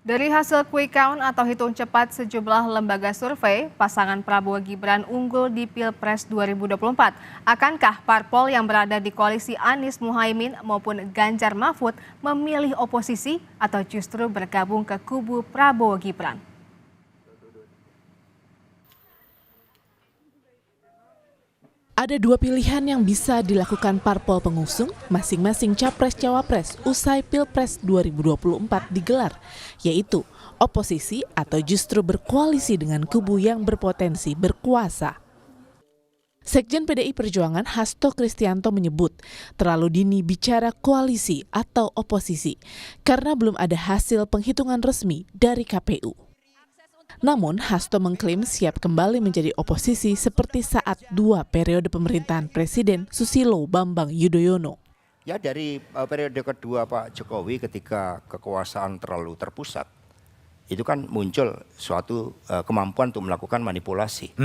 Dari hasil quick count atau hitung cepat sejumlah lembaga survei, pasangan Prabowo Gibran unggul di Pilpres 2024. Akankah parpol yang berada di koalisi Anies Muhaimin maupun Ganjar Mahfud memilih oposisi atau justru bergabung ke kubu Prabowo Gibran? Ada dua pilihan yang bisa dilakukan parpol pengusung masing-masing capres-cawapres usai Pilpres 2024 digelar, yaitu oposisi atau justru berkoalisi dengan kubu yang berpotensi berkuasa. Sekjen PDI Perjuangan Hasto Kristianto menyebut terlalu dini bicara koalisi atau oposisi karena belum ada hasil penghitungan resmi dari KPU. Namun, Hasto mengklaim siap kembali menjadi oposisi seperti saat dua periode pemerintahan Presiden Susilo Bambang Yudhoyono. Ya, dari periode kedua Pak Jokowi ketika kekuasaan terlalu terpusat, itu kan muncul suatu kemampuan untuk melakukan manipulasi.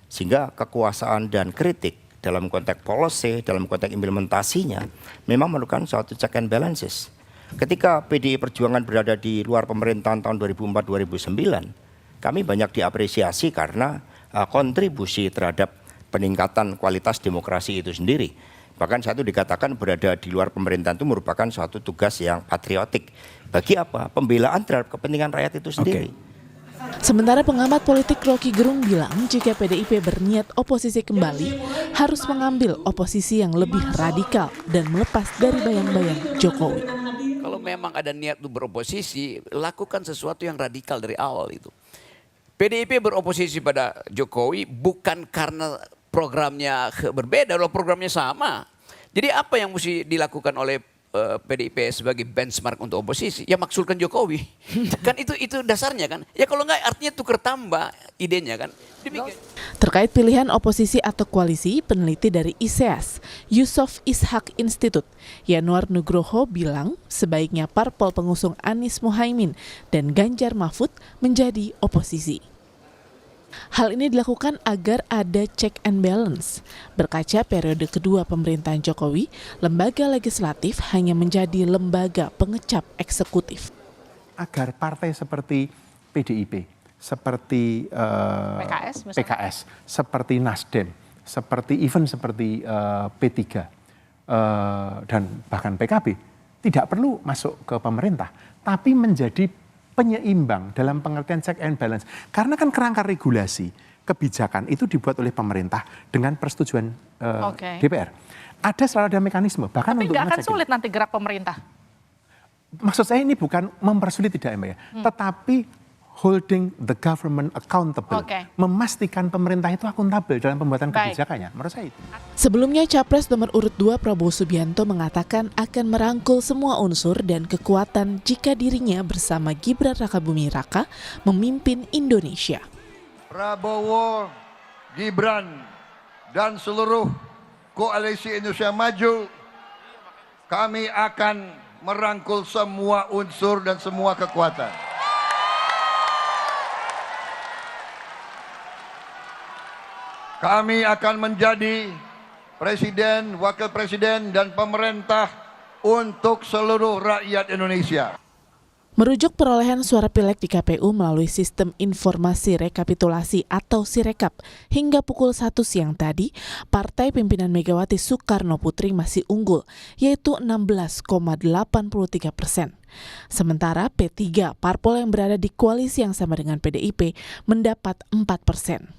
Sehingga kekuasaan dan kritik dalam konteks policy, dalam konteks implementasinya, memang memerlukan suatu check and balances. Ketika PDI Perjuangan berada di luar pemerintahan tahun 2004-2009, kami banyak diapresiasi karena kontribusi terhadap peningkatan kualitas demokrasi itu sendiri. Bahkan satu dikatakan berada di luar pemerintahan itu merupakan suatu tugas yang patriotik. Bagi apa? Pembelaan terhadap kepentingan rakyat itu sendiri. Sementara pengamat politik Rocky Gerung bilang jika PDIP berniat oposisi kembali, harus mengambil oposisi yang lebih radikal dan melepas dari bayang-bayang Jokowi. Kalau memang ada niat untuk beroposisi, lakukan sesuatu yang radikal dari awal itu. PDIP beroposisi pada Jokowi bukan karena programnya berbeda, kalau programnya sama. Jadi apa yang mesti dilakukan oleh PDIP sebagai benchmark untuk oposisi? Ya maksulkan Jokowi. Kan itu dasarnya kan. Ya kalau enggak artinya tukar tambah idenya kan. Terkait pilihan oposisi atau koalisi, peneliti dari ISEAS, Yusof Ishak Institute, Yanuar Nugroho bilang sebaiknya parpol pengusung Anies Muhaimin dan Ganjar Mahfud menjadi oposisi. Hal ini dilakukan agar ada check and balance. Berkaca periode kedua pemerintahan Jokowi, lembaga legislatif hanya menjadi lembaga pengecap eksekutif. Agar partai seperti PDIP, seperti PKS, seperti Nasdem, seperti P3 dan bahkan PKB tidak perlu masuk ke pemerintah, tapi menjadi penyeimbang dalam pengertian check and balance. Karena kan kerangka regulasi kebijakan itu dibuat oleh pemerintah dengan persetujuan DPR. Selalu ada mekanisme. Bahkan tapi untuk nggak akan sulit nanti gerak pemerintah? Maksud saya ini bukan mempersulit tidak ya Mbak ya, tetapi holding the government accountable, memastikan pemerintah itu akuntabel dalam pembuatan kebijakannya. Menurut saya itu. Sebelumnya Capres nomor urut 2 Prabowo Subianto mengatakan akan merangkul semua unsur dan kekuatan jika dirinya bersama Gibran Rakabuming Raka memimpin Indonesia. Prabowo, Gibran, dan seluruh koalisi Indonesia Maju, kami akan merangkul semua unsur dan semua kekuatan. Kami akan menjadi presiden, wakil presiden, dan pemerintah untuk seluruh rakyat Indonesia. Merujuk perolehan suara pileg di KPU melalui sistem informasi rekapitulasi atau Sirekap, hingga pukul 1 siang tadi, partai pimpinan Megawati Soekarno Putri masih unggul, yaitu 16,83%. Sementara P3, parpol yang berada di koalisi yang sama dengan PDIP, mendapat 4%.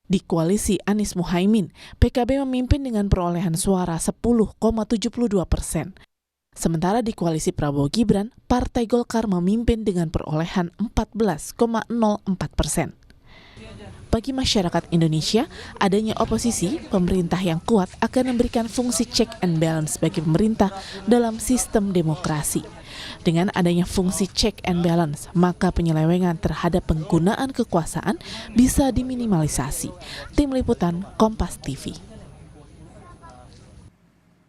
Di koalisi Anies Muhaimin, PKB memimpin dengan perolehan suara 10,72%. Sementara di koalisi Prabowo Gibran, Partai Golkar memimpin dengan perolehan 14,04%. Bagi masyarakat Indonesia, adanya oposisi, pemerintah yang kuat akan memberikan fungsi check and balance bagi pemerintah dalam sistem demokrasi. Dengan adanya fungsi check and balance, maka penyelewengan terhadap penggunaan kekuasaan bisa diminimalisasi. Tim Liputan Kompas TV.